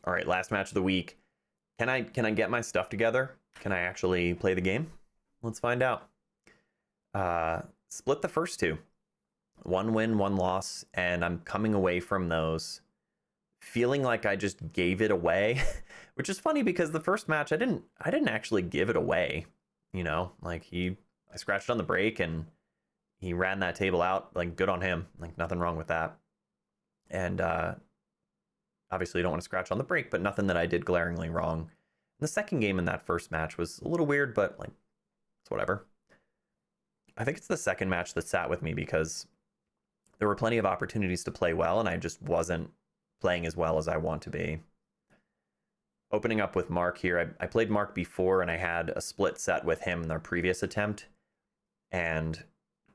All right, last match of the week. Can I get my stuff together? Can I actually play the game? Let's find out. Split the first two. One win, one loss, and I'm coming away from those feeling like I just gave it away, which is funny because the first match I didn't actually give it away. Like I scratched on the break and he ran that table out. Like, good on him. Like, nothing wrong with that. And obviously, you don't want to scratch on the break, but nothing that I did glaringly wrong. The second game in that first match was a little weird, but like, it's whatever. I think it's the second match that sat with me because there were plenty of opportunities to play well, and I just wasn't playing as well as I want to be. Opening up with Mark here, I played Mark before, and I had a split set with him in their previous attempt, and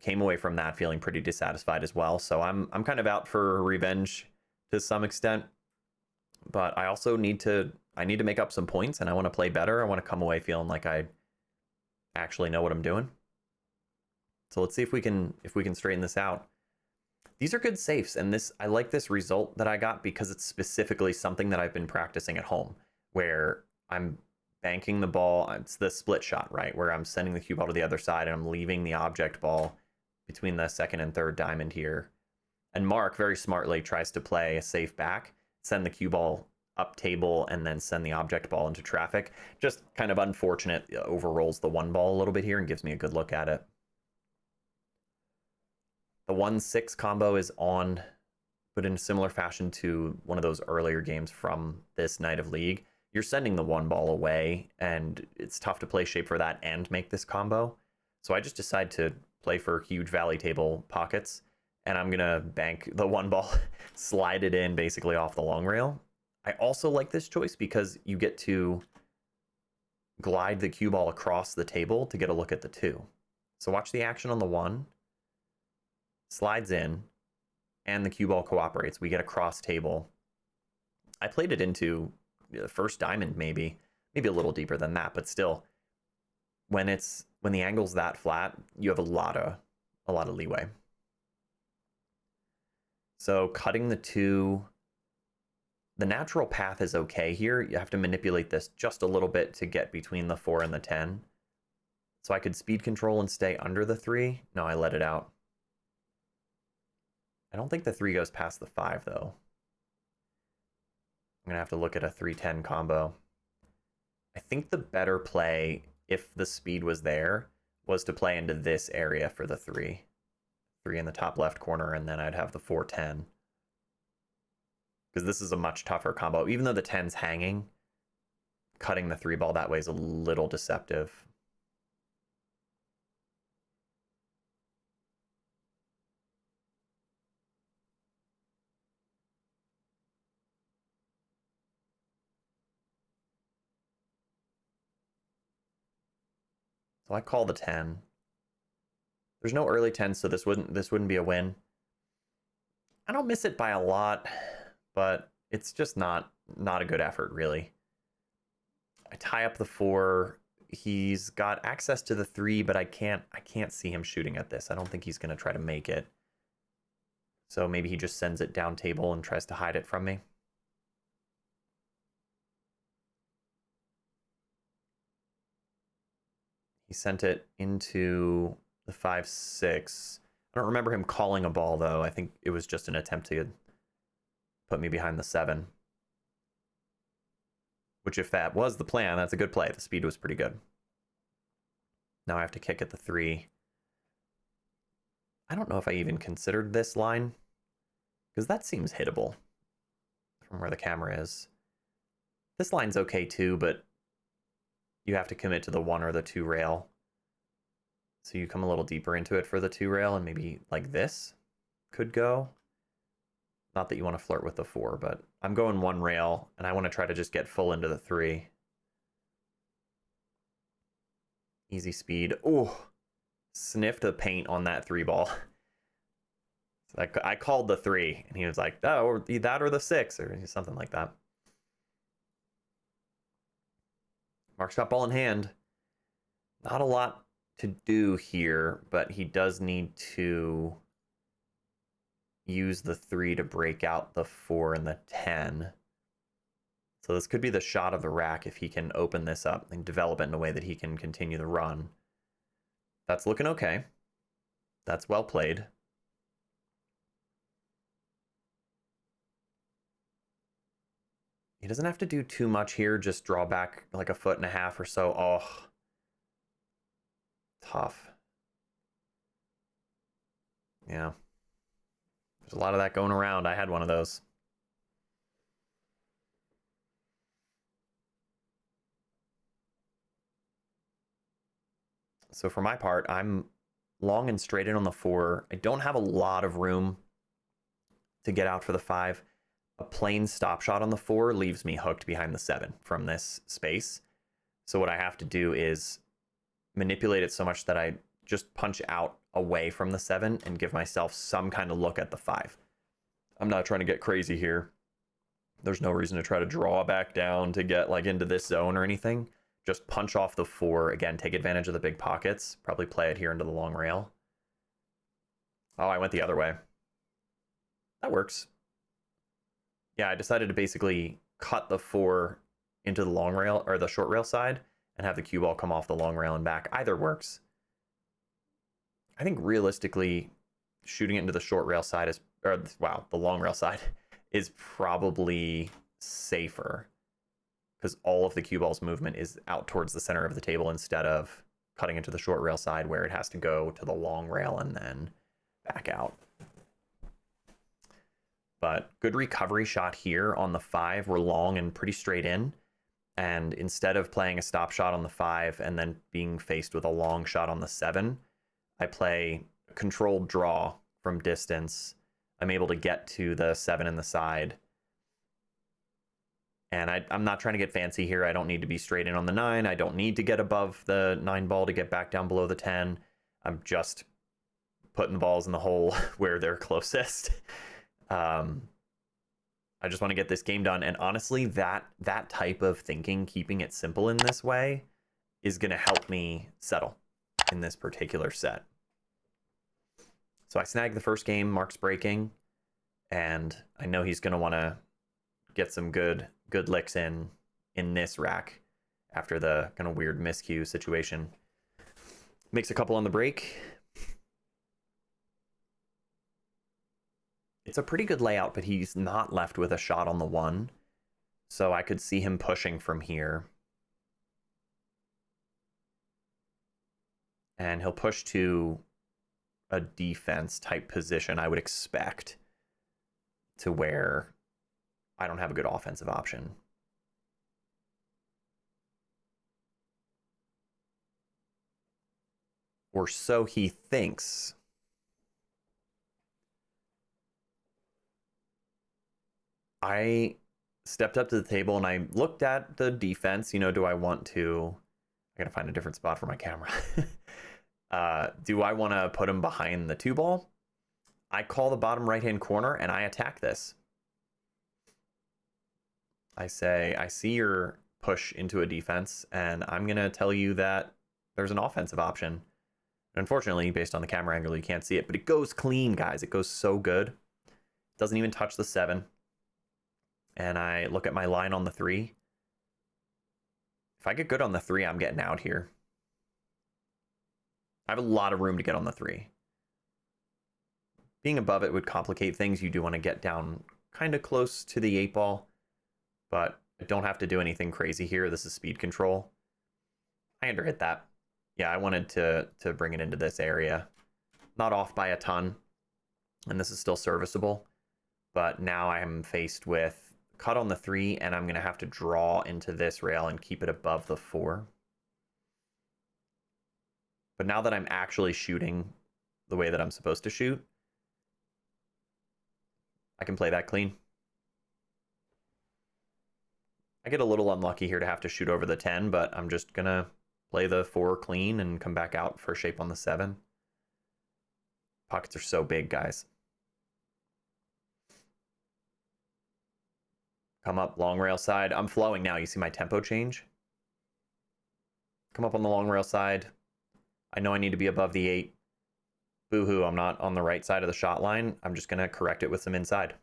came away from that feeling pretty dissatisfied as well. So I'm kind of out for revenge to some extent, but I also need to make up some points, and I want to play better. I want to come away feeling like I actually know what I'm doing. So let's see if we can straighten this out. These are good safes, and I like this result that I got because it's specifically something that I've been practicing at home, where I'm banking the ball. It's the split shot, right? Where I'm sending the cue ball to the other side and I'm leaving the object ball between the second and third diamond here. And Mark very smartly tries to play a safe back, send the cue ball up table, and then send the object ball into traffic. Just kind of unfortunate, overrolls the one ball a little bit here and gives me a good look at it. The 1-6 combo is on, but in a similar fashion to one of those earlier games from this night of League. You're sending the one ball away, and it's tough to play shape for that and make this combo. So I just decide to play for huge valley table pockets, and I'm going to bank the one ball, slide it in basically off the long rail. I also like this choice because you get to glide the cue ball across the table to get a look at the two. So watch the action on the one. Slides in, and the cue ball cooperates. We get a cross table. I played it into the first diamond, maybe a little deeper than that, but still, when the angle's that flat, you have a lot of leeway. So cutting the two, the natural path is okay here. You have to manipulate this just a little bit to get between the 4 and the 10. So I could speed control and stay under the 3. No, I let it out. I don't think the 3 goes past the 5, though. I'm going to have to look at a 3-10 combo. I think the better play, if the speed was there, was to play into this area for the 3. 3 in the top left corner, and then I'd have the 4-10. Because this is a much tougher combo. Even though the 10's hanging, cutting the 3 ball that way is a little deceptive. So I call the 10. There's no early 10, so this wouldn't be a win. I don't miss it by a lot, but it's just not a good effort, really. I tie up the 4. He's got access to the 3, but I can't see him shooting at this. I don't think he's going to try to make it. So maybe he just sends it down table and tries to hide it from me. He sent it into the 5-6. I don't remember him calling a ball, though. I think it was just an attempt to put me behind the 7. Which, if that was the plan, that's a good play. The speed was pretty good. Now I have to kick at the 3. I don't know if I even considered this line, because that seems hittable from where the camera is. This line's okay too, but you have to commit to the 1 or the 2 rail. So you come a little deeper into it for the 2 rail, and maybe like this could go. Not that you want to flirt with the 4, but I'm going 1 rail, and I want to try to just get full into the 3. Easy speed. Oh, sniffed the paint on that 3 ball. Like, I called the 3, and he was like, "Oh, or that or the 6," or something like that. Mark's got ball in hand. Not a lot to do here, but he does need to use the 3 to break out the 4 and the 10. So this could be the shot of the rack if he can open this up and develop it in a way that he can continue the run. That's looking okay. That's well played. He doesn't have to do too much here, just draw back like a foot and a half or so. Oh, tough. Yeah. There's a lot of that going around. I had one of those. So for my part, I'm long and straight in on the 4. I don't have a lot of room to get out for the 5. A plain stop shot on the 4 leaves me hooked behind the 7 from this space. So what I have to do is manipulate it so much that I just punch out away from the 7 and give myself some kind of look at the 5. I'm not trying to get crazy here. There's no reason to try to draw back down to get like into this zone or anything. Just punch off the 4. Again, take advantage of the big pockets. Probably play it here into the long rail. Oh, I went the other way. That works. Yeah, I decided to basically cut the 4 into the long rail or the short rail side and have the cue ball come off the long rail and back. Either works. I think realistically, shooting it into the short rail side is, or wow, the long rail side is probably safer because all of the cue ball's movement is out towards the center of the table instead of cutting into the short rail side where it has to go to the long rail and then back out. But good recovery shot here on the 5. We're long and pretty straight in. And instead of playing a stop shot on the 5 and then being faced with a long shot on the 7, I play a controlled draw from distance. I'm able to get to the 7 in the side. And I'm not trying to get fancy here. I don't need to be straight in on the 9. I don't need to get above the 9 ball to get back down below the 10. I'm just putting the balls in the hole where they're closest. I just want to get this game done. And honestly, that type of thinking, keeping it simple in this way, is going to help me settle in this particular set. So I snagged the first game, Mark's breaking, and I know he's going to want to get some good licks in this rack after the kind of weird miscue situation. Makes a couple on the break. It's a pretty good layout, but he's not left with a shot on the 1. So I could see him pushing from here. And he'll push to a defense type position, I would expect, to where I don't have a good offensive option. Or so he thinks. I stepped up to the table and I looked at the defense. You know, do I want to... I gotta find a different spot for my camera. Do I want to put him behind the 2 ball? I call the bottom right-hand corner and I attack this. I say, I see your push into a defense and I'm going to tell you that there's an offensive option. Unfortunately, based on the camera angle, you can't see it, but it goes clean, guys. It goes so good. Doesn't even touch the 7. And I look at my line on the 3. If I get good on the 3, I'm getting out here. I have a lot of room to get on the 3. Being above it would complicate things. You do want to get down kind of close to the 8 ball, but I don't have to do anything crazy here. This is speed control. I underhit that. Yeah, I wanted to bring it into this area. Not off by a ton, and this is still serviceable, but now I am faced with cut on the 3, and I'm going to have to draw into this rail and keep it above the 4. But now that I'm actually shooting the way that I'm supposed to shoot, I can play that clean. I get a little unlucky here to have to shoot over the 10, but I'm just going to play the 4 clean and come back out for a shape on the 7. Pockets are so big, guys. Come up long rail side. I'm flowing now. You see my tempo change? Come up on the long rail side. I know I need to be above the 8. Boo-hoo, I'm not on the right side of the shot line. I'm just going to correct it with some inside.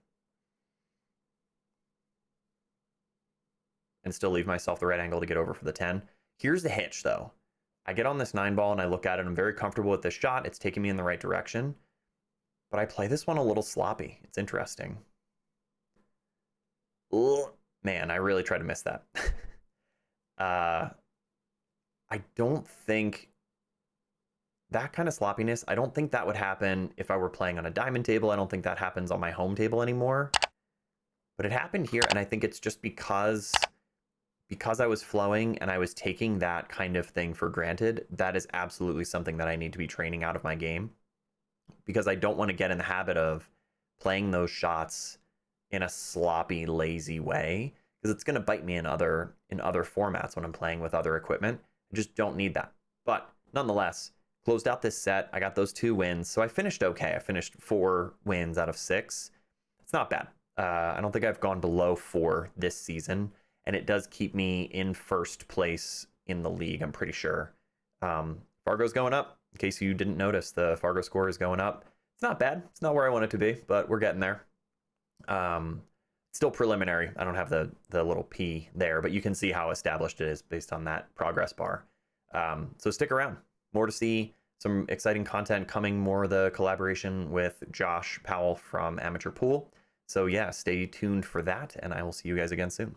and still leave myself the right angle to get over for the 10. Here's the hitch, though. I get on this 9 ball and I look at it. I'm very comfortable with this shot. It's taking me in the right direction. But I play this one a little sloppy. It's interesting. Ugh, man, I really try to miss that. I don't think that kind of sloppiness, I don't think that would happen if I were playing on a diamond table. I don't think that happens on my home table anymore. But it happened here, and I think it's just because I was flowing and I was taking that kind of thing for granted. That is absolutely something that I need to be training out of my game, because I don't want to get in the habit of playing those shots in a sloppy, lazy way, because it's going to bite me in other formats when I'm playing with other equipment. I just don't need that. But nonetheless, closed out this set. I got those 2 wins, so I finished okay. I finished 4 wins out of 6. It's not bad. I don't think I've gone below 4 this season, and it does keep me in first place in the league, I'm pretty sure. Fargo's going up. In case you didn't notice, the Fargo score is going up. It's not bad. It's not where I want it to be, but we're getting there. Still preliminary. I don't have the little P there, but you can see how established it is based on that progress bar. So stick around. More to see. Some exciting content coming. More of the collaboration with Josh Powell from Amateur Pool. So yeah, stay tuned for that, and I will see you guys again soon.